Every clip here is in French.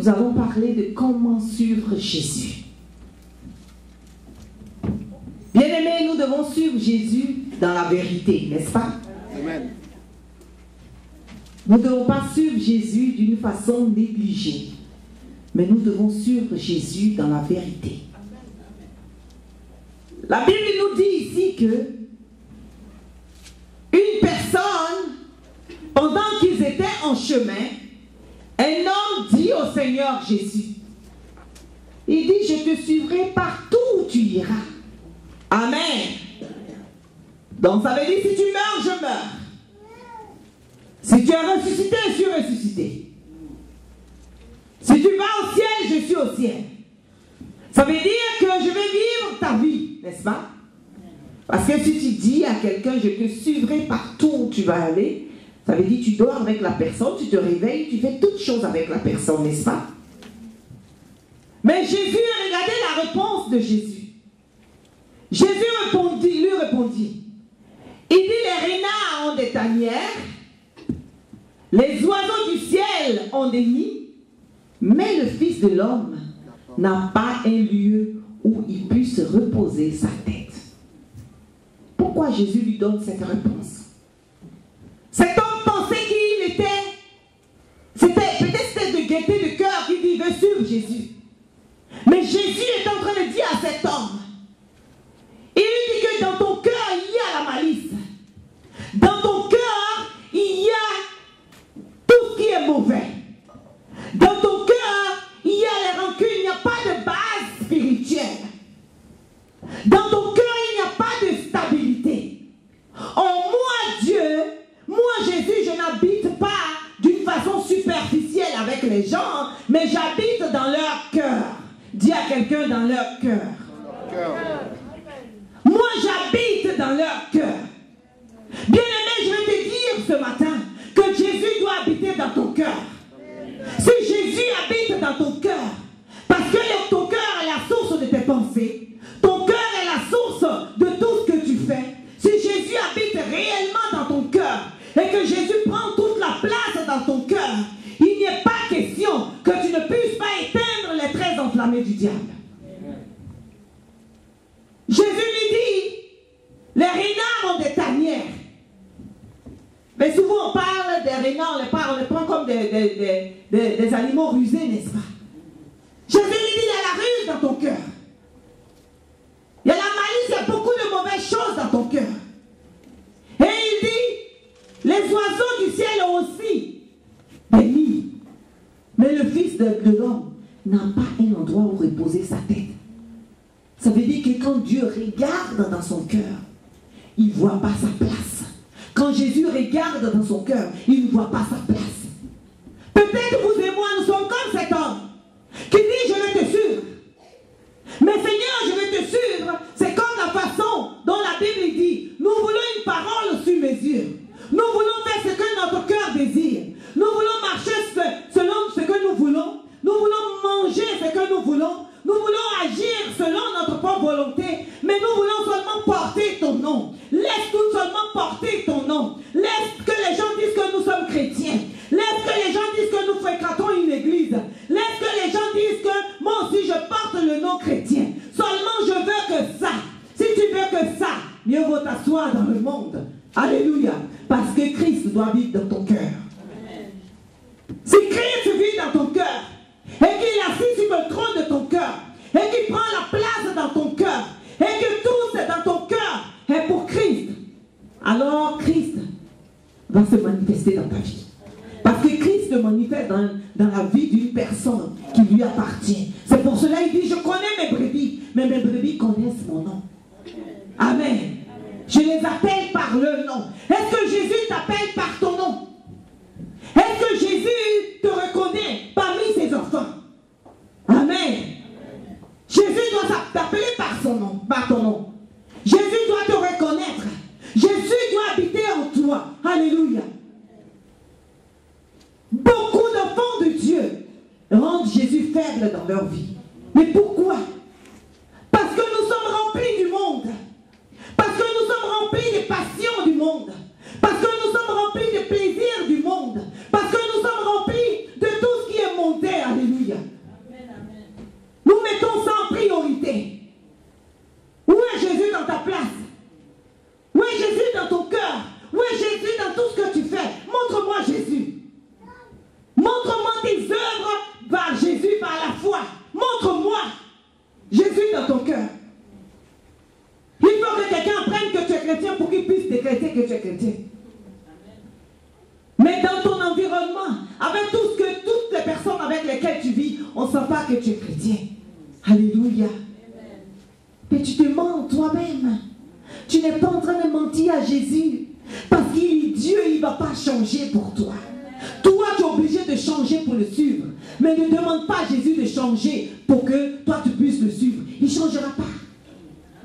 nous allons parler de comment suivre Jésus. Bien-aimés, nous devons suivre Jésus dans la vérité, n'est-ce pas? Amen. Nous ne devons pas suivre Jésus d'une façon négligée, mais nous devons suivre Jésus dans la vérité. La Bible nous dit ici que une personne, pendant qu'ils étaient en chemin, un homme dit au Seigneur Jésus, il dit, je te suivrai partout où tu iras. Amen. Donc ça veut dire, si tu meurs, je meurs. Si tu es ressuscité, je suis ressuscité. Si tu vas au ciel, je suis au ciel. Ça veut dire que je vais vivre ta vie, n'est-ce pas? Parce que si tu dis à quelqu'un, je te suivrai partout où tu vas aller, ça veut dire que tu dors avec la personne, tu te réveilles, tu fais toutes choses avec la personne, n'est-ce pas? Mais Jésus, regardez la réponse de Jésus. Jésus lui répondit, il dit, les renards ont des tanières, les oiseaux du ciel ont des nids, mais le Fils de l'homme n'a pas un lieu où il puisse reposer sa tête. Pourquoi Jésus lui donne cette réponse? Cet homme pensait qu'il était, peut-être de gaieté de cœur qu'il dit, veut suivre Jésus. Mais Jésus est en train de dire à cet homme, il lui dit que dans ton cœur, il y a la malice. Dans ton cœur, il y a tout ce qui est mauvais. Dans ton cœur, il y a les rancunes, il n'y a pas de base spirituelle. Dans ton cœur, il n'y a pas de stabilité. Oh, moi, Dieu, moi, Jésus, je n'habite pas d'une façon superficielle avec les gens, mais j'habite dans leur cœur. Dis à quelqu'un dans leur cœur. Moi, j'habite dans leur cœur. Bien-aimé, je vais te dire ce matin que Jésus doit habiter dans ton cœur. Si Jésus habite dans ton cœur, parce que ton cœur est la source de tes pensées, ton cœur est la source de tout ce que tu fais. Si Jésus habite réellement dans ton cœur et que Jésus prend toute la place dans ton cœur, il n'y a pas question que tu ne puisses pas éteindre les traits enflammés du diable. Jésus lui dit, les renards ont des tanières. Mais souvent on parle des renards, on les prend comme des animaux rusés, n'est-ce pas? Jésus lui dit, il y a la ruse dans ton cœur. Il y a la malice, il y a beaucoup de mauvaises choses dans ton cœur. Et il dit, les oiseaux du ciel ont aussi des nids. Mais le Fils de l'homme n'a pas un endroit où reposer sa tête. Ça veut dire que quand Dieu regarde dans son cœur, il ne voit pas sa place. Quand Jésus regarde dans son cœur, il ne voit pas sa place. Peut-être vous et moi, nous sommes comme cet homme qui dit, je vais te suivre. Mais Seigneur, je vais te suivre. C'est comme la façon dont la Bible dit, nous voulons une parole sur mesure. Nous voulons faire ce que notre cœur désire. Nous voulons marcher selon ce que nous voulons. Nous voulons manger ce que nous voulons. Nous voulons agir selon notre propre volonté. Mais nous voulons seulement porter ton nom. Laisse-nous seulement porter ton nom. Laisse que les gens disent que nous sommes chrétiens. Laisse que les gens disent que nous fréquentons une église. Laisse que les gens disent que moi aussi je porte le nom chrétien. Seulement je veux que ça. Si tu veux que ça, mieux vaut t'asseoir dans le monde. Alléluia. Parce que Christ doit vivre dans ton cœur. Si Christ vit dans ton cœur, et qu'il est assis sur le trône de ton cœur, et qu'il prend la place dans ton cœur, et que tout c'est dans ton cœur est pour Christ, alors Christ va se manifester dans ta vie. Parce que Christ se manifeste dans la vie d'une personne qui lui appartient. C'est pour cela qu'il dit, je connais mes brebis, mais mes brebis connaissent mon nom. Amen. Je les appelle par leur nom. Est-ce que Jésus t'appelle par ton nom? Est-ce que Jésus te reconnaît parmi ses enfants? Amen. Jésus doit t'appeler par son nom, par ton nom. Jésus doit te reconnaître. Jésus doit habiter en toi. Alléluia. Beaucoup d'enfants de Dieu rendent Jésus faible dans leur vie. Mais pourquoi? Parce que nous sommes remplis du monde. Parce que nous sommes remplis des passions du monde. Parce que nous sommes remplis des plaisirs du monde. Parce que nous sommes remplis de tout ce qui est monté. Alléluia. vérité? Où est Jésus dans ta place? Où est Jésus dans ton cœur? Où est Jésus dans tout ce que tu fais? Montre-moi Jésus. Montre-moi tes œuvres par Jésus, par la foi. Montre-moi Jésus dans ton cœur. Il faut que quelqu'un apprenne que tu es chrétien pour qu'il puisse décréter que tu es chrétien. Mais dans ton environnement, avec toutes les personnes avec lesquelles tu vis, on ne sent pas que tu es chrétien. Alléluia. Mais tu te mens toi-même. Tu n'es pas en train de mentir à Jésus. Parce qu'il est Dieu, il ne va pas changer pour toi. Toi, tu es obligé de changer pour le suivre. Mais ne demande pas à Jésus de changer pour que toi, tu puisses le suivre. Il ne changera pas.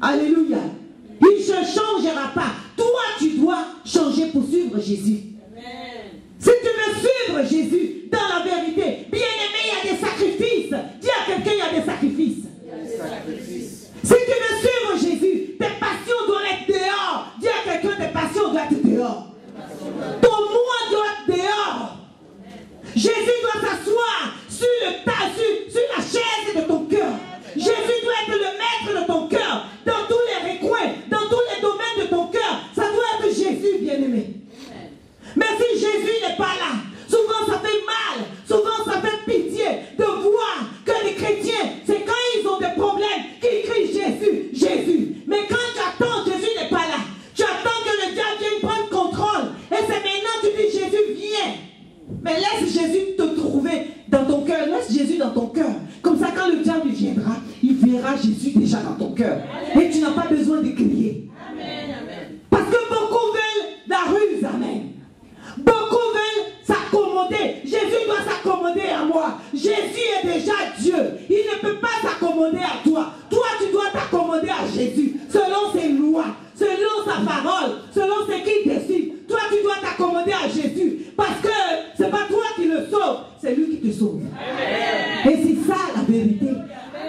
Alléluia. Il ne changera pas. Toi, tu dois changer pour suivre Jésus. Amen. Si tu veux suivre Jésus dans la vérité, bien aimé, il y a des sacrifices. Dis à quelqu'un, il y a des sacrifices. Si tu veux suivre Jésus, tes passions doivent être dehors. Dis à quelqu'un, tes passions doivent être dehors. Ton moi doit être dehors. Jésus doit s'asseoir sur la chaise de ton cœur. Jésus doit être le maître de ton cœur. Dans tous les recoins, dans tous les domaines de ton cœur. Ça doit être Jésus, bien-aimé. Mais si Jésus n'est pas là, souvent ça fait mal, souvent ça fait pitié de voir que les chrétiens, c'est quand ils ont des problèmes qu'ils crient Jésus, Jésus. Mais quand tu attends, Jésus n'est pas là. Tu attends que le diable vienne prendre contrôle. Et c'est maintenant que tu dis Jésus, viens. Mais laisse Jésus te trouver dans ton cœur. Laisse Jésus dans ton cœur. Comme ça, quand le diable viendra, il verra Jésus déjà dans ton cœur. Et tu n'as pas besoin de crier. Parce que beaucoup veulent la ruse. Amen. Beaucoup veulent s'accommoder. Jésus doit s'accommoder à moi. Jésus est déjà Dieu. Il ne peut pas s'accommoder à toi. Toi, tu dois t'accommoder à Jésus. Selon ses lois, selon sa parole, selon ce qu'il décide. Toi, tu dois t'accommoder à Jésus. Parce que ce n'est pas toi qui le sauve, c'est lui qui te sauve. Amen. Et c'est ça la vérité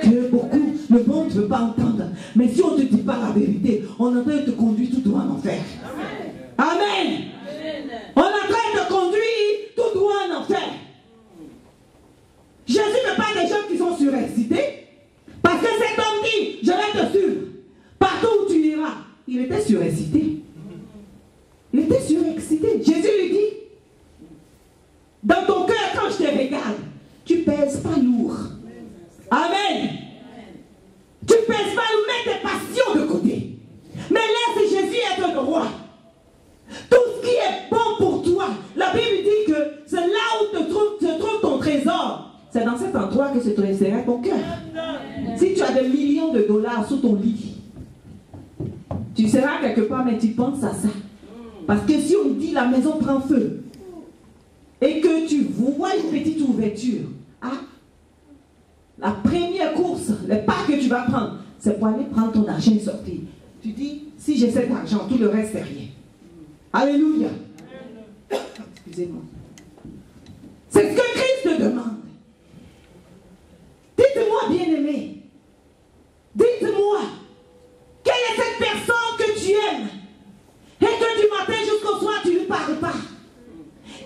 que beaucoup, le monde ne veut pas entendre. Mais si on ne te dit pas la vérité, on est en train de te conduire tout droit en enfer. Amen. Amen. On est en train de te conduire tout droit en enfer. Jésus ne parle pas des gens qui sont surexcités. Parce que cet homme dit, je vais te suivre. Partout où tu iras. Il était surexcité. Il était surexcité. Jésus lui dit, dans ton cœur, quand je te regarde, tu pèses pas lourd. Amen. Tu pèses pas lourd, mets tes passions de côté. Mais laisse Jésus être le roi. Tout ce qui est bon pour toi, la Bible dit que c'est là où se trouve ton trésor. C'est dans cet endroit que se trouverait ton cœur. Si tu as des millions de dollars sous ton lit, tu seras quelque part, mais tu penses à ça. Parce que si on dit la maison prend feu, et que tu vois une petite ouverture, la première course, le pas que tu vas prendre, c'est pour aller prendre ton argent et sortir. Tu dis, si j'ai cet argent, tout le reste c'est rien. Alléluia. Excusez-moi. C'est ce que Christ te demande. Dites-moi, bien-aimé, dites-moi, quelle est cette personne que tu aimes et que du matin jusqu'au soir tu ne lui parles pas?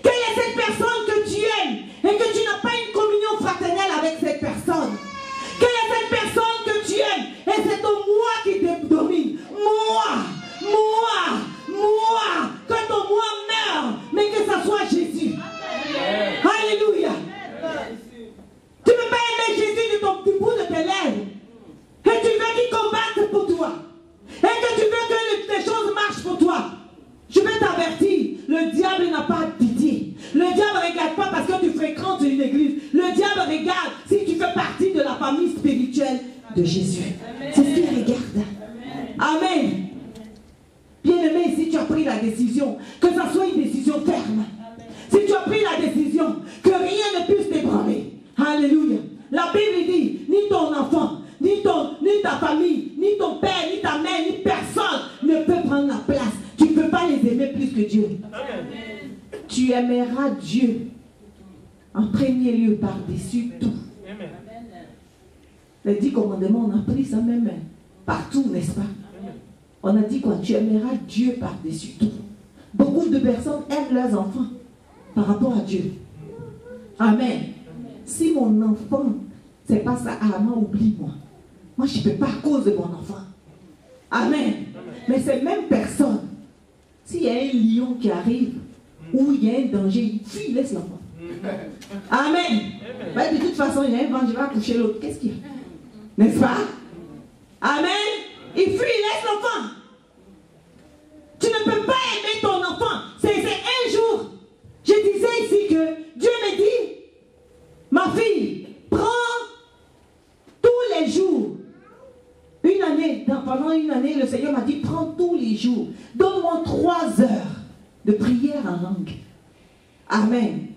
Quelle est cette personne que tu aimes et que tu n'as pas une communion fraternelle avec cette personne? Quelle est cette personne que tu aimes et c'est ton moi qui te domine? Moi. Que ton moi meure, mais que ça soit Jésus. Alléluia. Tu ne peux pas aimer Jésus du bout de tes lèvres. Et tu veux qu'il combatte pour toi. Et que tu veux que les choses marchent pour toi. Je vais t'avertir, le diable n'a pas de pitié. Le diable ne regarde pas parce que tu fréquentes une église. Le diable regarde si tu fais partie de la famille spirituelle de Jésus. C'est ce qu'il regarde. Amen. Bien-aimé, si tu as pris la décision, que ça soit une décision ferme. Si tu as pris la décision, que rien ne puisse t'ébranler. Alléluia. La Bible dit, ni ton enfant, ni ta famille, ni ton père, ni ta mère, ni personne ne peut prendre la place. Tu ne peux pas les aimer plus que Dieu. Amen. Tu aimeras Dieu en premier lieu par-dessus tout. Amen. Les 10 commandements, on a pris ça même partout, n'est-ce pas? Amen. On a dit quoi? Tu aimeras Dieu par-dessus tout. Beaucoup de personnes aiment leurs enfants par rapport à Dieu. Amen. Si mon enfant, c'est pas ça, moi, oublie-moi. moi je ne peux pas à cause de mon enfant. Amen. Mais ces mêmes personnes, s'il y a un lion qui arrive, ou il y a un danger, il fuit, il laisse l'enfant. Amen. Ben, de toute façon, il y a un vent, je vais accoucher l'autre. Qu'est-ce qu'il y a? N'est-ce pas? Amen. Il fuit, il laisse l'enfant. Tu ne peux pas aimer ton enfant. C'est un jour. Je disais ici que Dieu me dit, ma fille, prends tous les jours. Une année, pendant une année, le Seigneur m'a dit, prends tous les jours. Donne-moi 3 heures de prière en langue. Amen.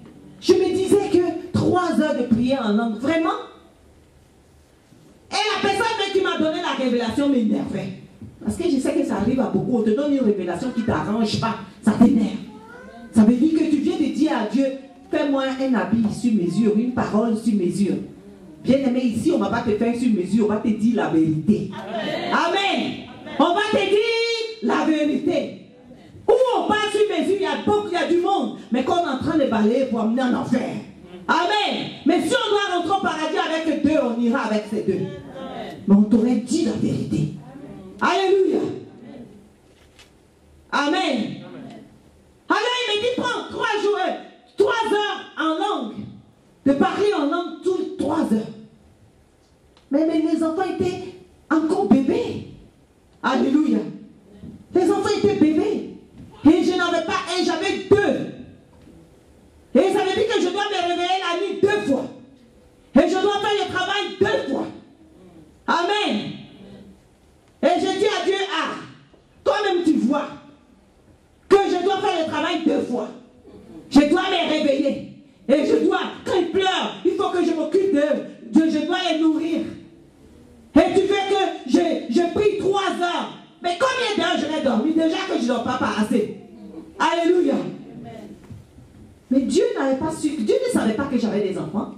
Je me disais que 3 heures de prière en langue, vraiment. Et la personne qui m'a donné la révélation m'énervait. Parce que je sais que ça arrive à beaucoup. On te donne une révélation qui ne t'arrange pas. Ça t'énerve. Ça veut dire que tu viens de dire à Dieu, fais-moi un habit sur mesure, une parole sur mesure. Bien aimé, ici, on ne va pas te faire sur mesure, on va te dire la vérité. Amen. Amen. On va te dire la vérité. Où on passe sur mesure, il y a du monde, mais qu'on est en train de balayer pour amener en enfer. Amen. Mais si on doit rentrer au paradis avec 2, on ira avec ces 2. Mais on t'aurait dit la vérité. Alléluia. Amen. Alors il me dit, prends 3 heures en langue. De parler en langue toutes 3 heures. Mais les enfants étaient encore bébés. Alléluia. Les enfants étaient bébés. Et je n'avais pas un, j'avais 2. Et ça veut dire que je dois me réveiller la nuit 2 fois. Et je dois faire le travail 2 fois. Amen. Et je dis à Dieu, ah, toi-même tu vois que je dois faire le travail 2 fois. Je dois me réveiller. Et je dois, quand ils pleurent, il faut que je m'occupe d'eux. Je dois les nourrir. Et tu veux que je prie 3 heures. Mais combien d'heures je vais dormir? Déjà que je ne dors pas assez. Alléluia. Mais Dieu n'avait pas su, Dieu ne savait pas que j'avais des enfants.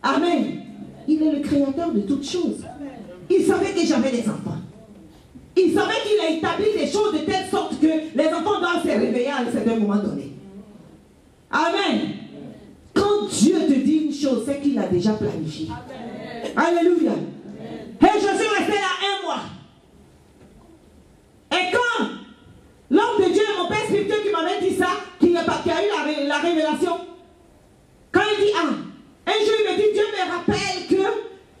Amen. Il est le créateur de toutes choses. Il savait que j'avais des enfants. Il savait qu'il a établi des choses de telle sorte que les enfants doivent se réveiller à un certain moment donné. Amen. Quand Dieu te dit une chose, c'est qu'il a déjà planifié. Alléluia. Et je suis resté là 1 mois. Et quand l'homme de Dieu, mon père spirituel qui m'avait dit ça, qui a eu la révélation, quand il dit, ah, un jour il me dit, Dieu me rappelle que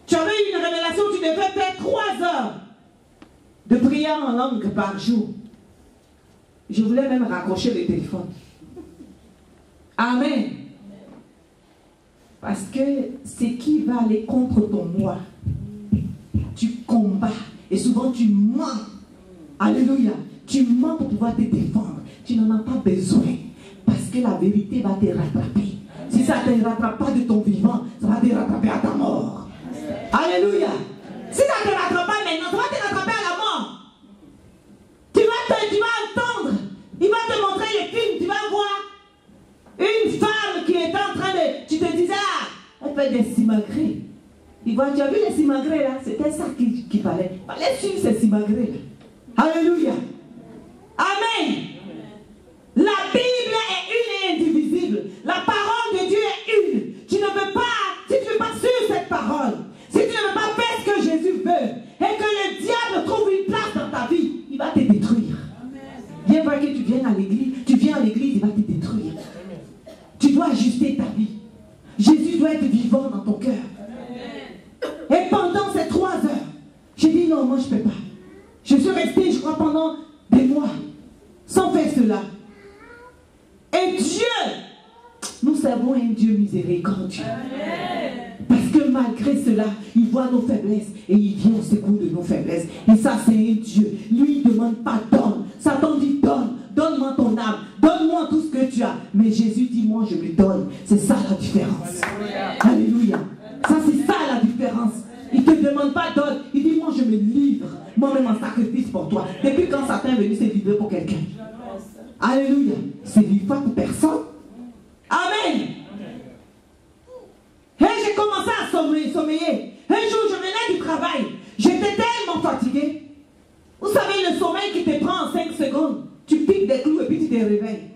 tu avais eu une révélation, tu devais faire 3 heures de prière en langue par jour. Je voulais même raccrocher le téléphone. Amen. Parce que ce qui va aller contre ton moi, tu combats. Et souvent tu mens. Alléluia. Tu mens pour pouvoir te défendre. Tu n'en as pas besoin. Parce que la vérité va te rattraper. Si ça ne te rattrape pas de ton vivant, ça va te rattraper à ta mort. Alléluia. Si ça ne te rattrape pas maintenant, ça va te rattraper à la mort. Tu vas entendre. Il va te montrer les films. Tu vas voir une femme qui est en train de... Tu te disais, ah, elle fait des simagrées. Tu as vu les simagrées là? C'était ça qu'il fallait. Il fallait suivre ces simagrées là. Alléluia. Amen. La Bible est une et indivisible. La parole de Dieu est une. Tu ne veux pas, si tu ne veux pas suivre cette parole, si tu ne veux pas faire ce que Jésus veut, et que le diable trouve une place dans ta vie, il va te détruire. Viens voir que tu viens à l'église, il va te détruire. Tu dois ajuster ta vie. Jésus doit être vivant dans ton cœur. Et pendant ces 3 heures, j'ai dit non, moi je ne peux pas. Je suis restée, je crois, pendant des mois, sans faire cela. Et Dieu, nous servons un Dieu miséricordieux. Parce que malgré cela, il voit nos faiblesses et il vient au secours de nos faiblesses. Et ça, c'est un Dieu. Lui, il ne demande pas donne. Satan dit donne. Donne-moi ton âme. Donne-moi tout ce que tu as. Mais Jésus dit moi, je lui donne. C'est ça la différence. Alléluia. Ça, c'est ça la différence. Il ne te demande pas donne. Il dit moi, je me livre. Moi-même en sacrifice pour toi. Depuis quand Satan est venu se livrer pour quelqu'un? Alléluia. C'est livré pour personne. Amen. Et j'ai commencé à sommeiller. Un jour, je venais du travail. J'étais tellement fatiguée. Vous savez, le sommeil qui te prend en 5 secondes. Tu piques des clous et puis tu te réveilles.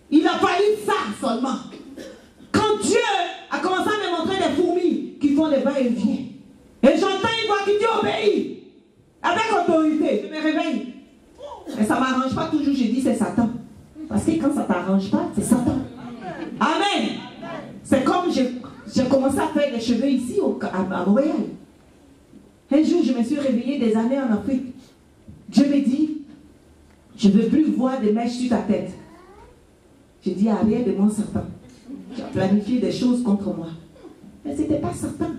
Il a fallu ça seulement. Quand Dieu a commencé à me montrer des fourmis qui font des va-et-vient. Et j'entends une voix qui dit obéis. Avec autorité, je me réveille. Mais ça ne m'arrange pas toujours, je dis c'est Satan. Parce que quand ça ne t'arrange pas, c'est Satan. Amen. C'est comme j'ai commencé à faire des cheveux ici à Montréal. Un jour, je me suis réveillée des années en Afrique. Dieu me dit, je ne veux plus voir des mèches sur ta tête. J'ai dit, arrière de moi, Satan. Tu as planifié des choses contre moi. Mais ce n'était pas Satan.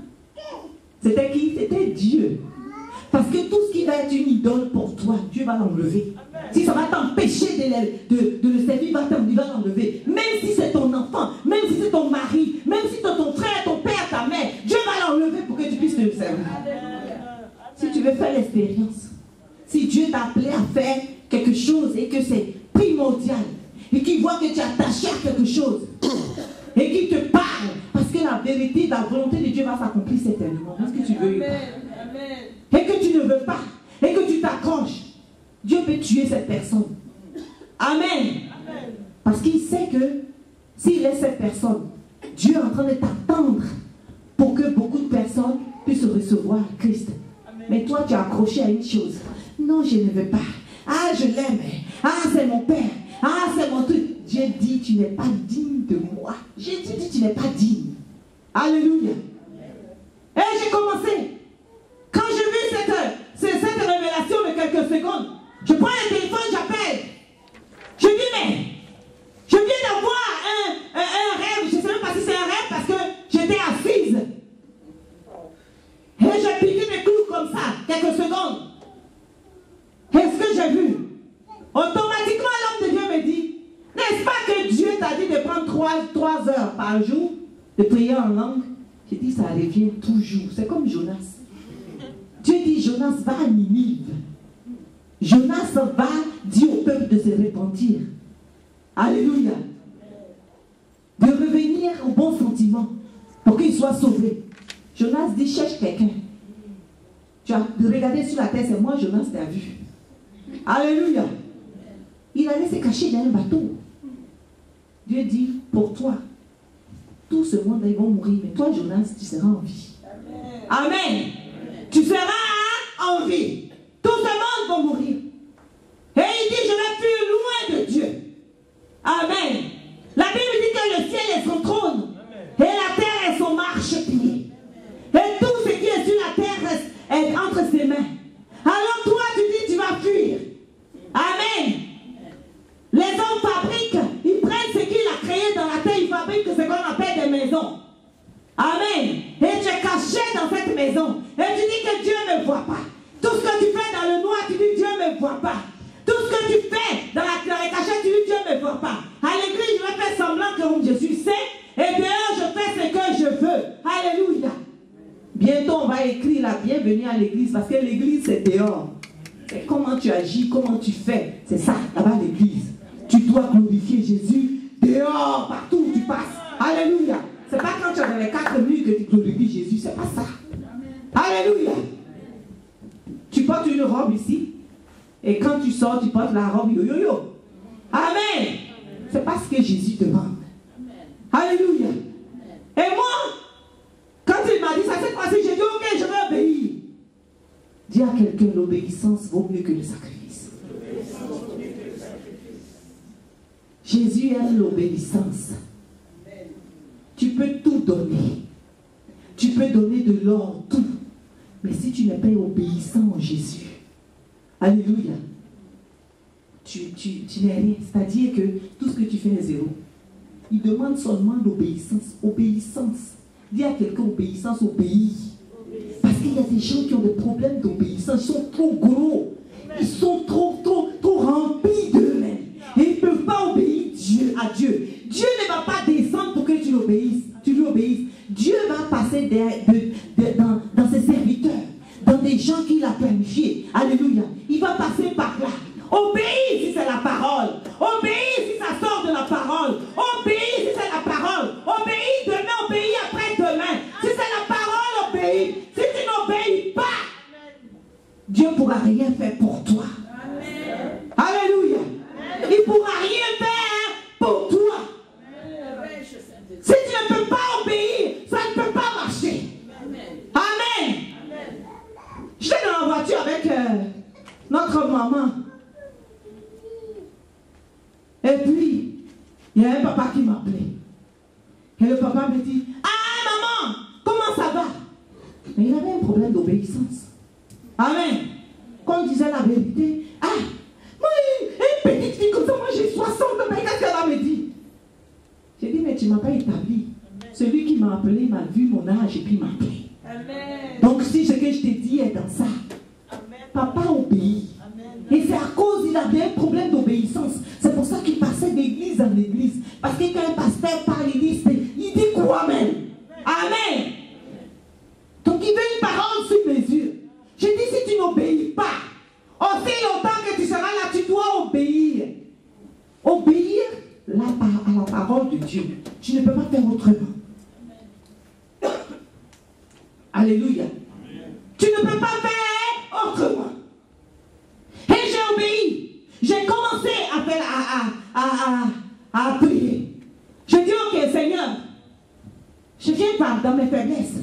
C'était qui? C'était Dieu. Parce que tout ce qui va être une idole pour toi, Dieu va l'enlever. Si ça va t'empêcher de le servir, il va l'enlever. Même si c'est ton enfant, même si c'est ton mari, même si c'est ton frère, ton père, ta mère, Dieu va l'enlever pour que tu puisses le servir. Si tu veux faire l'expérience, si Dieu t'a appelé à faire quelque chose et que c'est primordial, et qu'il voit que tu es attaché à quelque chose, et qu'il te parle, parce que la vérité, la volonté de Dieu va s'accomplir certainement. Est-ce que tu veux? Et que tu ne veux pas, et que tu t'accroches, Dieu peut tuer cette personne. Amen. Parce qu'il sait que s'il laisse cette personne, Dieu est en train de t'attendre pour que beaucoup de personnes puissent recevoir Christ. Mais toi, tu es accroché à une chose. Non, je ne veux pas. Ah, je l'aime. Ah, c'est mon père. Ah, c'est mon truc. Dieu dit, tu n'es pas digne de moi. Jésus dit, tu n'es pas digne. Alléluia. Et j'ai commencé. Quand j'ai vu cette révélation de quelques secondes, je prends le téléphone, j'appelle. Je dis, mais je viens d'avoir un rêve. Je ne sais même pas si c'est un rêve parce que j'étais assise. Et j'ai piqué mes clous comme ça, quelques secondes. Et ce que j'ai vu, automatiquement l'homme de Dieu me dit, n'est-ce pas que Dieu t'a dit de prendre 3 heures par jour de prier en langue? J'ai dit, ça revient toujours. C'est comme Jonas. Dieu dit, Jonas va à Ninive. Jonas va dire au peuple de se repentir. Alléluia. De revenir au bon sentiment pour qu'il soit sauvé. Jonas dit, cherche quelqu'un. Tu as regardé sur la terre, c'est moi, Jonas, t'as vu. Alléluia. Il allait se cacher dans un bateau. Dieu dit, pour toi, tout ce monde, ils vont mourir, mais toi, Jonas, tu seras en vie. Amen. Amen. Tu seras en vie. Tout ce monde va mourir. Et il dit, je vais fuir loin de Dieu. Amen. La Bible dit que le ciel est son trône. Et la terre est son marchepied. Et tout ce qui est sur la terre est entre ses mains. Alors toi, tu dis, tu vas fuir. Amen. Les hommes fabriquent, ils prennent ce qu'il a créé dans la terre, ils fabriquent ce qu'on appelle des maisons. Amen. Et tu es caché dans cette maison. Et tu dis que Dieu ne me voit pas. Tout ce que tu fais dans le noir, tu dis Dieu ne me voit pas. Tout ce que tu fais dans les cachets, tu dis Dieu ne me voit pas. À l'église, je vais faire semblant que je suis saint. Et dehors, je fais ce que je veux. Alléluia. Bientôt, on va écrire la bienvenue à l'église. Parce que l'église, c'est dehors. C'est comment tu agis, comment tu fais. C'est ça, là-bas l'église. Tu dois glorifier Jésus dehors, partout où tu passes. Alléluia. C'est pas quand tu es dans les 4 murs que tu glorifies Jésus. C'est pas ça. Alléluia. Tu portes une robe ici. Et quand tu sors, tu portes la robe yo-yo-yo. Amen. C'est pas ce que Jésus demande. Alléluia. Et moi, quand il m'a dit ça cette fois-ci, j'ai dit ok, je vais obéir. Dis à quelqu'un, l'obéissance vaut mieux que le sacrifice. Jésus aime l'obéissance. Tu peux tout donner. Tu peux donner de l'or, tout. Mais si tu n'es pas obéissant en Jésus, alléluia, tu n'es rien. C'est-à-dire que tout ce que tu fais est zéro. Il demande seulement l'obéissance. Obéissance. Dis à quelqu'un, obéissance, obéis. Parce qu'il y a des gens qui ont des problèmes d'obéissance. Ils sont trop gros. Ils sont trop remplis d'eux-mêmes. Et ils ne peuvent pas obéir à Dieu. Dieu ne va pas descendre pour que tu lui obéisses. Dieu va passer dans ses serviteurs, dans des gens qu'il a planifiés. Alléluia. Il va passer par là. Obéis si c'est la parole. Obéis si ça sort de la parole. Obéis si c'est la parole. Obéis demain, obéis après-demain. Si c'est la parole, obéis. Si tu n'obéis pas, Dieu ne pourra rien faire pour toi. Amen. Alléluia. Amen. Il ne pourra rien faire pour toi. Amen. Si tu ne peux pas obéir, ça ne peut pas marcher. Amen. Amen. votre maman. Et puis, il y a un papa qui m'appelait. Et le papa me dit, ah maman, comment ça va? Mais il avait un problème d'obéissance. Amen. Comme disait la vérité, ah, moi, une petite fille comme ça, moi j'ai 60 ans, mais qu'est-ce qu'elle va me dire? J'ai dit, mais tu ne m'as pas établi. Celui qui m'a appelé m'a vu mon âge et puis m'a appelé. Amen. Donc si ce que je t'ai dit est dans ça, amen. Papa obéit. Amen. Et c'est à cause qu'il avait un problème d'obéissance. C'est pour ça qu'il passait d'église en église. Parce que quand un pasteur parle, il dit quoi même? Amen. Donc il veut une parole sur mesure. Je dis, si tu n'obéis pas, aussi longtemps que tu seras là, tu dois obéir. Obéir à la parole de Dieu. Tu ne peux pas faire autrement. Alléluia. Amen. Tu ne peux pas faire autrement. Et j'ai obéi. J'ai commencé à prier. Je dis, ok Seigneur, je viens pas dans mes faiblesses.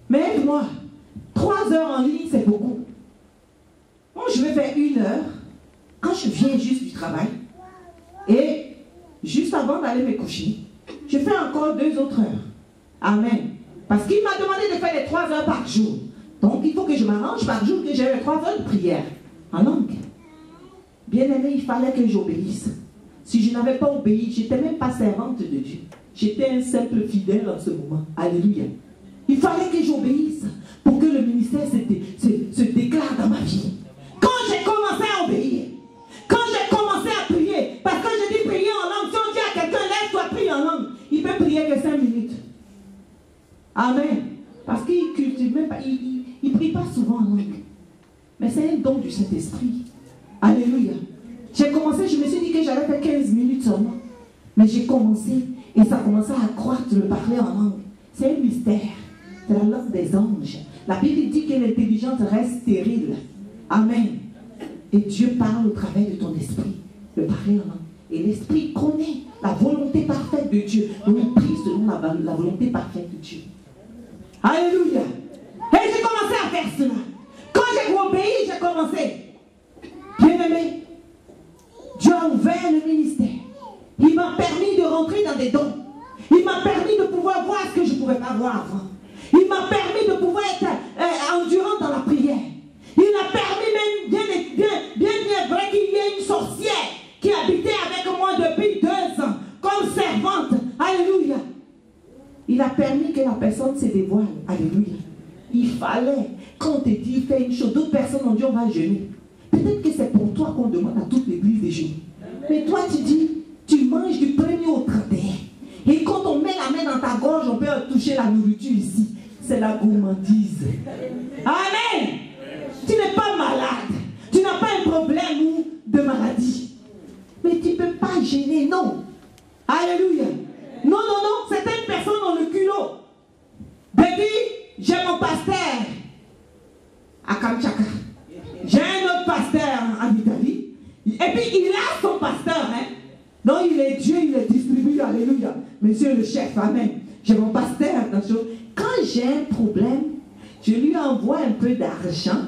Mais aide-moi. 3 heures en ligne, c'est beaucoup. Moi, je vais faire 1 heure quand je viens juste du travail. Et juste avant d'aller me coucher, je fais encore 2 autres heures. Amen. Parce qu'il m'a demandé de faire les 3 heures par jour. Donc, il faut que je m'arrange par jour que j'ai les 3 heures de prière en langue. Bien aimé, il fallait que j'obéisse. Si je n'avais pas obéi, je n'étais même pas servante de Dieu. J'étais un simple fidèle en ce moment. Alléluia. Il fallait que j'obéisse pour que le ministère se déclare dans ma vie. Quand j'ai commencé à obéir, quand j'ai commencé à prier, parce que je dis prier en langue, si on dit à quelqu'un, lève-toi, prie en langue, il peut prier que 5 minutes. Amen. Parce qu'il ne cultive même pas, il ne prie pas souvent en langue. Mais c'est un don du Saint-Esprit. Alléluia. J'ai commencé, je me suis dit que j'allais faire 15 minutes seulement. Mais j'ai commencé et ça a commencé à croître le parler en langue. C'est un mystère. C'est la langue des anges. La Bible dit que l'intelligence reste stérile. Amen. Et Dieu parle au travers de ton esprit. Le parler en langue. Et l'esprit connaît la volonté parfaite de Dieu. Donc il prie selon la volonté parfaite de Dieu. Alléluia. Et j'ai commencé à faire cela. Quand j'ai obéi, j'ai commencé. Bien aimé, Dieu a ouvert le ministère. Il m'a permis de rentrer dans des dons. Il m'a permis de pouvoir voir ce que je ne pouvais pas voir avant. Il m'a permis de pouvoir être endurant dans la prière. Il m'a permis même, bien vrai qu'il y ait une sorcière qui habitait avec moi depuis 2 ans, comme servante. Alléluia. Il a permis que la personne se dévoile. Alléluia. Il fallait, quand on te dit fais une chose, d'autres personnes ont dit on va jeûner. Peut-être que c'est pour toi qu'on demande à toute l'église de jeûner. Mais toi tu dis, tu manges du 1er au 31. Et quand on met la main dans ta gorge, on peut toucher la nourriture ici. C'est la gourmandise. Amen. Tu n'es pas malade. Tu n'as pas un problème de maladie. Mais tu ne peux pas gêner, non. Alléluia. Non, non, non, certaines personnes ont le culot. Baby, j'ai mon pasteur à Kamchaka. J'ai un autre pasteur en Italie. Et puis il a son pasteur. Hein. Non, il est Dieu, il est distribué. Alléluia. Monsieur le chef, amen. J'ai mon pasteur. Quand j'ai un problème, je lui envoie un peu d'argent.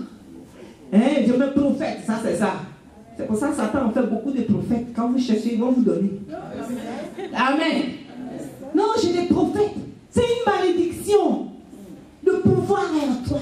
Hein, je me prophète, ça c'est ça. C'est pour ça que Satan en fait beaucoup de prophètes. Quand vous cherchez, ils vont vous donner. Amen. Non, j'ai des prophètes. C'est une malédiction. Le pouvoir est en toi.